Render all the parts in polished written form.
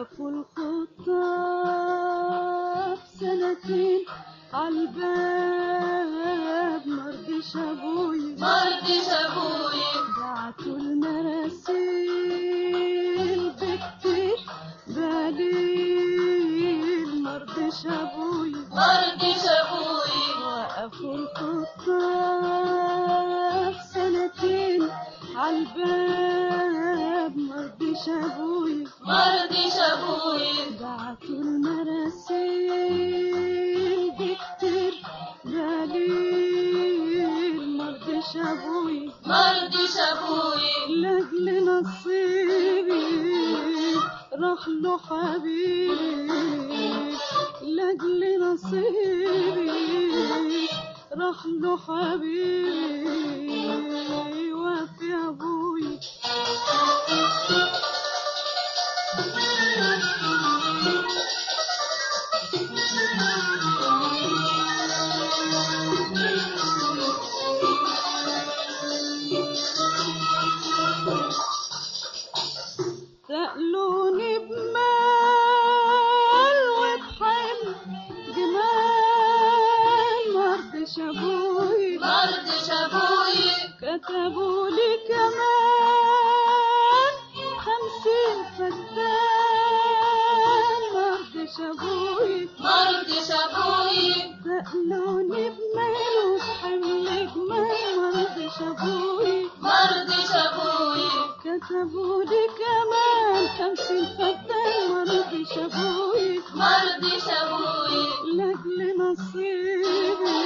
وقفوا الخطاب سنتين عالباب مرضيش ابوي بعتوا المراسيل بكتير بليل مرضيش ابوي وقفوا الخطاب سنتين عالباب مرضيش ابوي بعتوا المراسيل بكتير دليل مرضيش ابوي لاجل نصيبي راح له حبيبي لاجل نصيبي راح له حبيبي وفي ابوي سألوني بمال وبحلم جمال مرضيش ابوي كتبوا لي كمان 50 فدان مرضيش ابوي سألوني بمال وبحلم جمال مرضيش ابوي كتبوا لي كمان 50 فدان مرضيش ابوي لاجل نصيبي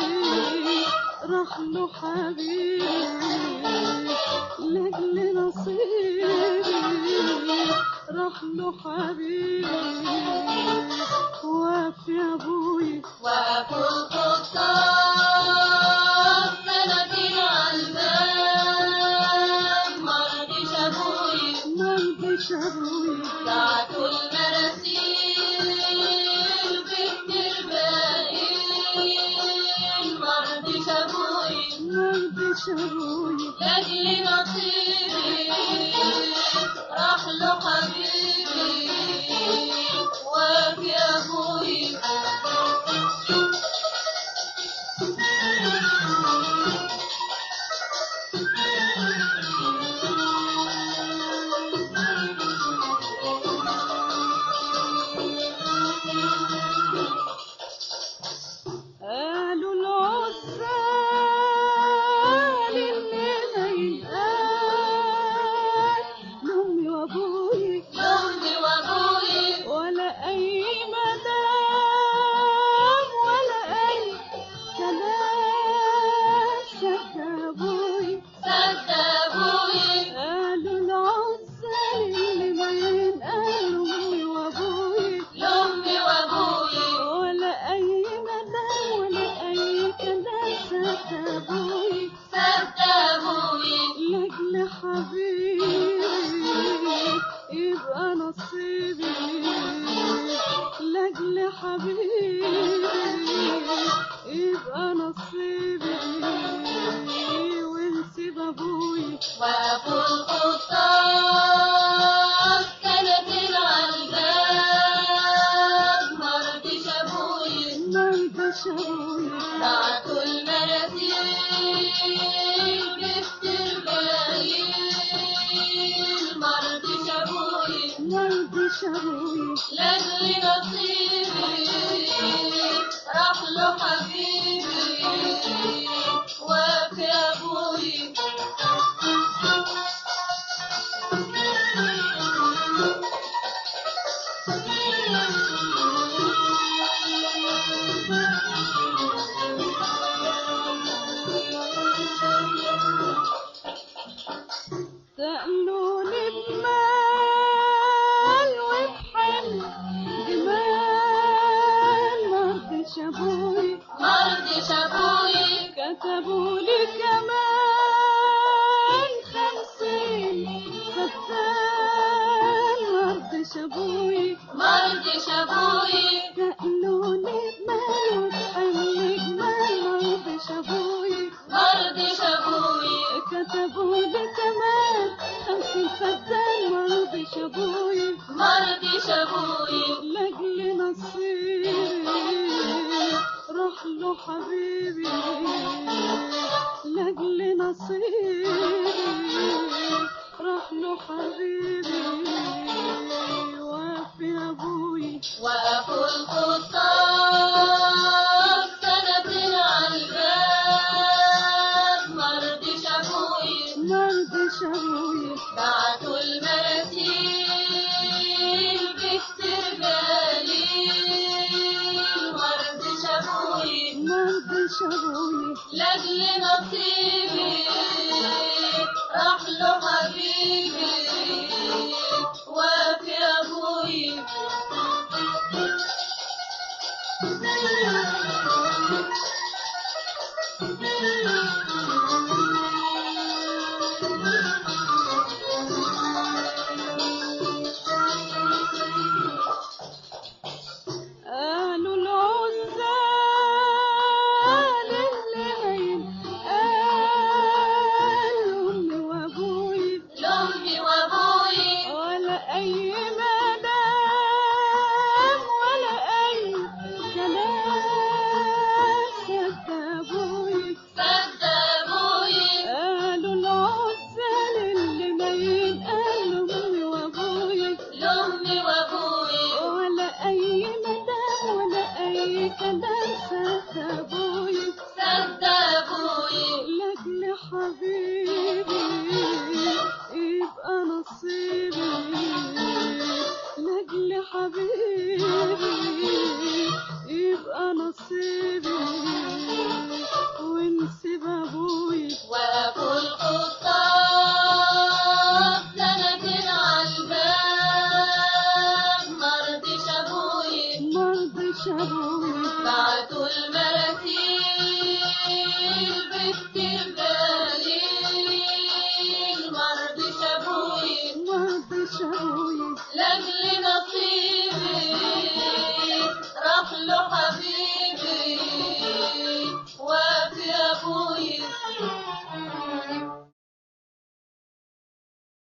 راح له حبيبي لاجل نصيبي راح له حبيبي وفي ابوي وقفوا الخطاب سنتين عالباب مرضيش ابوي بعتوا المراسيل بكتير بليل مرضيش ابوي لاجل نصيبي راح له حبيبي وفي ابوي قالوا العزال اللي ما ينقال لأمي وأبوي ولا أي مدام ولا أي كلام صدق أبوي قالوا العزال اللي ما ينقال لأمي وأبوي ولا أي مدام ولا أي كلام صدق أبوي لاجل حبيبي يبقى نصيبي لاجل حبيبي يبقى نصيبي ونسيب ابوي وقفوا الخطاب سنتين عالباب مرضيش ابوي بعتوا المراسيل بكتير بليل مرضيش ابوي لاجل نصيبي راح له حبيبي وفي ابوي سألوني بمال وبحلم جمال مرضيش ابوي كتبوا لي كمان 50 فدان مرضيش ابوي سألوني بمال وبحلم جمال مرضيش ابوي كتبوا قلبي كمان 50 فدان مرضيش ابويا مرضيش ابويا لاجل نصيبي راح له حبيبي لاجل نصيبي راح له حبيبي وافي ابويا وقفوا الخطاب سنتين عالباب مرضيش ابويا مرضيش ابويا بعتوا المراسيل بكتير قليل مرضيش ابويا مرضيش ابويا لاجل نصيب